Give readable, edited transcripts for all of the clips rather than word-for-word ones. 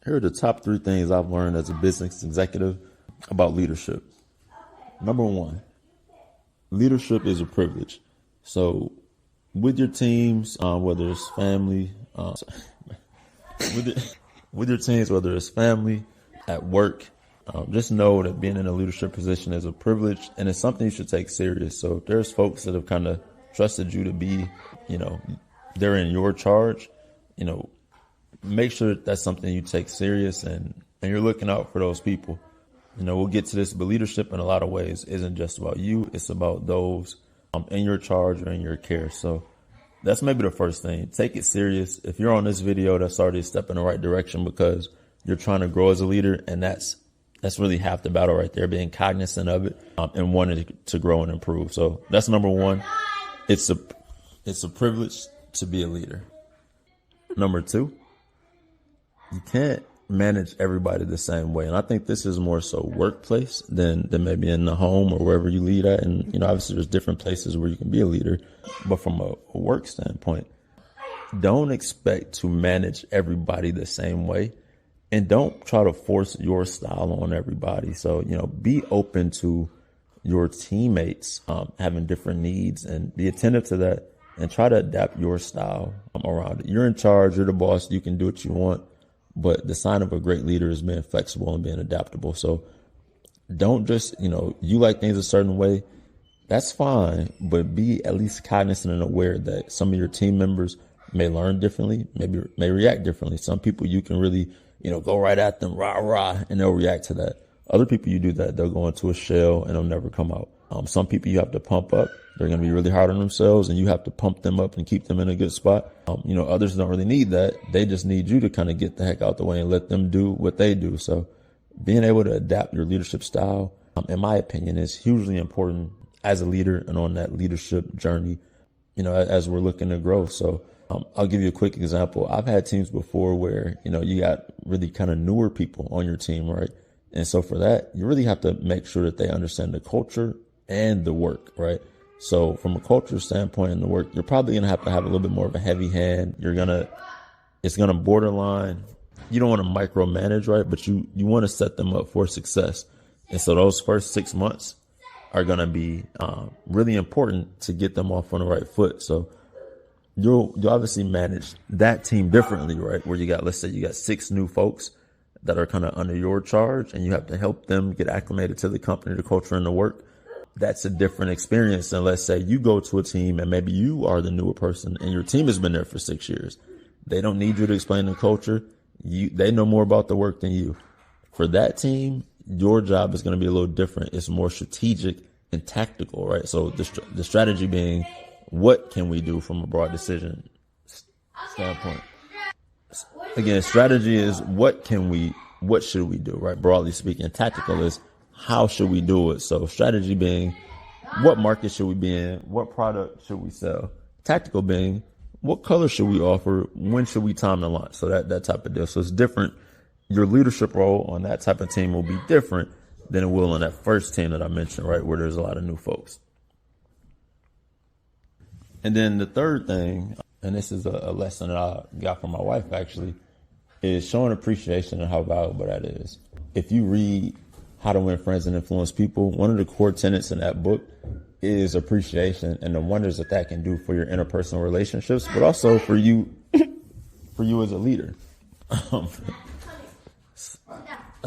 Here are the top 3 things I've learned as a business executive about leadership. Number 1, leadership is a privilege. So with your teams, whether it's family, with your teams, whether it's family, at work, just know that being in a leadership position is a privilege and it's something you should take serious. So if there's folks that have kind of trusted you to be, they're in your charge, make sure that that's something you take serious and you're looking out for those people. We'll get to this, but leadership in a lot of ways isn't just about you. It's about those in your charge or in your care. So that's maybe the first thing. Take it serious. If you're on this video, that's already a step in the right direction because you're trying to grow as a leader. And that's really half the battle right there, being cognizant of it and wanting to grow and improve. So that's number 1. It's a privilege to be a leader. Number 2, you can't manage everybody the same way. And I think this is more so workplace than maybe in the home or wherever you lead at. And, obviously there's different places where you can be a leader, but from a work standpoint, don't expect to manage everybody the same way and don't try to force your style on everybody. So, be open to your teammates having different needs and be attentive to that and try to adapt your style around it. You're in charge, you're the boss, you can do what you want. But the sign of a great leader is being flexible and being adaptable. So don't just, you like things a certain way. That's fine. But be at least cognizant and aware that some of your team members may learn differently, may react differently. Some people you can really, go right at them, rah, rah, and they'll react to that. Other people you do that, they'll go into a shell and they'll never come out. Some people you have to pump up. They're going to be really hard on themselves and you have to pump them up and keep them in a good spot. Others don't really need that. They just need you to kind of get the heck out the way and let them do what they do. So being able to adapt your leadership style, in my opinion, is hugely important as a leader and on that leadership journey, as we're looking to grow. So I'll give you a quick example. I've had teams before where, you got really kind of newer people on your team, right? And so for that, you really have to make sure that they understand the culture and the work, right? So from a culture standpoint in the work, you're probably going to have a little bit more of a heavy hand. It's going to borderline. You don't want to micromanage, right? But you want to set them up for success. And so those first 6 months are going to be really important to get them off on the right foot. So you'll obviously manage that team differently, right? Where let's say you got 6 new folks that are kind of under your charge and you have to help them get acclimated to the company, the culture, and the work. That's a different experience than, let's say, you go to a team and maybe you are the newer person and your team has been there for 6 years. They don't need you to explain the culture. They know more about the work than you. For that team, your job is going to be a little different. It's more strategic and tactical, right? So the strategy being, what can we do from a broad decision standpoint? Again, strategy is what should we do, right? Broadly speaking. Tactical is how should we do it? So strategy being, what market should we be in? What product should we sell? Tactical being, what color should we offer? When should we time the launch? So that type of deal. So it's different. Your leadership role on that type of team will be different than it will on that first team that I mentioned, right? Where there's a lot of new folks. And then the third thing, and this is a lesson that I got from my wife actually, is showing appreciation and how valuable that is. If you read How to Win Friends and Influence People, one of the core tenets in that book is appreciation and the wonders that can do for your interpersonal relationships, but also for you as a leader. I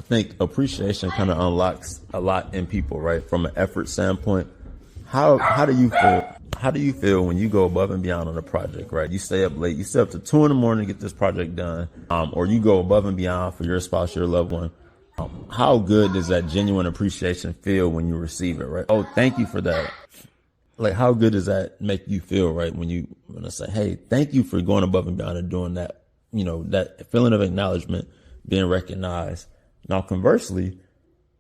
think appreciation kind of unlocks a lot in people, right? From an effort standpoint. How do you feel? How do you feel when you go above and beyond on a project, right? You stay up late, you stay up to 2 a.m. to get this project done, or you go above and beyond for your spouse, your loved one. How good does that genuine appreciation feel when you receive it, right? Oh, thank you for that. Like, how good does that make you feel, right? When I say, hey, thank you for going above and beyond and doing that, that feeling of acknowledgement, being recognized. Now, conversely,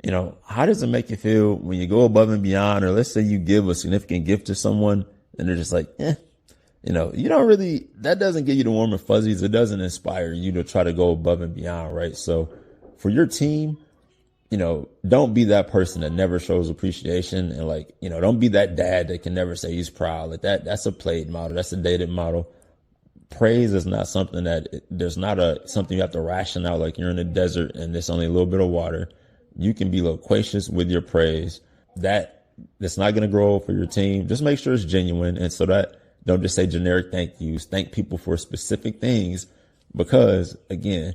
how does it make you feel when you go above and beyond, or let's say you give a significant gift to someone and they're just like, you don't really, that doesn't give you the warm and fuzzies. It doesn't inspire you to try to go above and beyond, right? So for your team, don't be that person that never shows appreciation and don't be that dad that can never say he's proud. Like that's a played model. That's a dated model. praise is not something that there's not something you have to ration out like you're in a desert and there's only a little bit of water. You can be loquacious with your praise. That's not going to grow for your team. Just make sure it's genuine. And so that don't just say generic thank yous. Thank people for specific things, because again,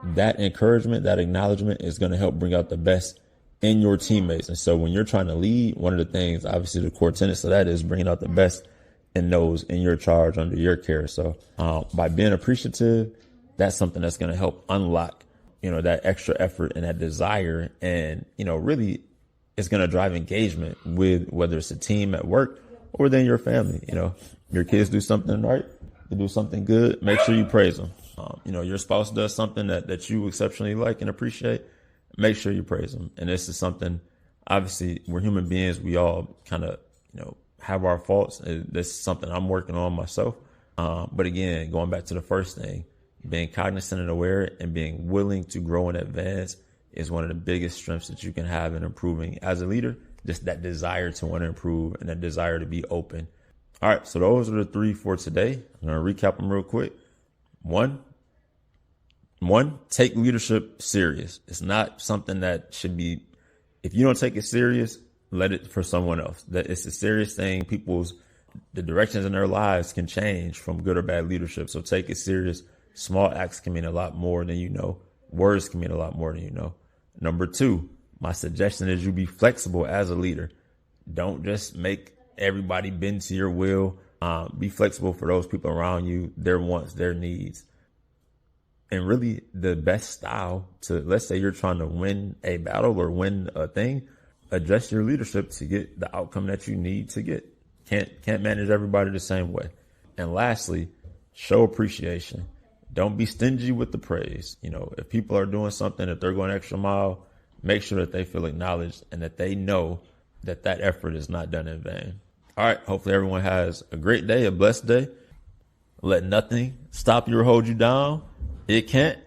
that encouragement, that acknowledgement is going to help bring out the best in your teammates. And so when you're trying to lead, one of the things, obviously the core tenets of that is bringing out the best in those in your charge, under your care. So by being appreciative, that's something that's going to help unlock, that extra effort and that desire. And, really it's going to drive engagement with whether it's a team at work or within your family. Your kids do something right, they do something good, make sure you praise them. Your spouse does something that you exceptionally like and appreciate, make sure you praise them. And this is something, obviously, we're human beings. We all kind of, have our faults. This is something I'm working on myself. But again, going back to the first thing, being cognizant and aware and being willing to grow and advance is one of the biggest strengths that you can have in improving as a leader. Just that desire to want to improve and that desire to be open. All right, so those are the 3 for today. I'm going to recap them real quick. One, take leadership serious. It's not something that should be, if you don't take it serious, let it for someone else. That it's a serious thing. The directions in their lives can change from good or bad leadership. So take it serious. Small acts can mean a lot more than you know. Words can mean a lot more than you know. Number 2, my suggestion is you be flexible as a leader. Don't just make everybody bend to your will. Be flexible for those people around you, their wants, their needs. And really the best style to, let's say you're trying to win a battle or win a thing, adjust your leadership to get the outcome that you need to get. Can't manage everybody the same way. And lastly, show appreciation. Don't be stingy with the praise. If people are doing something, if they're going an extra mile, make sure that they feel acknowledged and that they know that effort is not done in vain. All right. Hopefully everyone has a great day, a blessed day. Let nothing stop you or hold you down. It can't.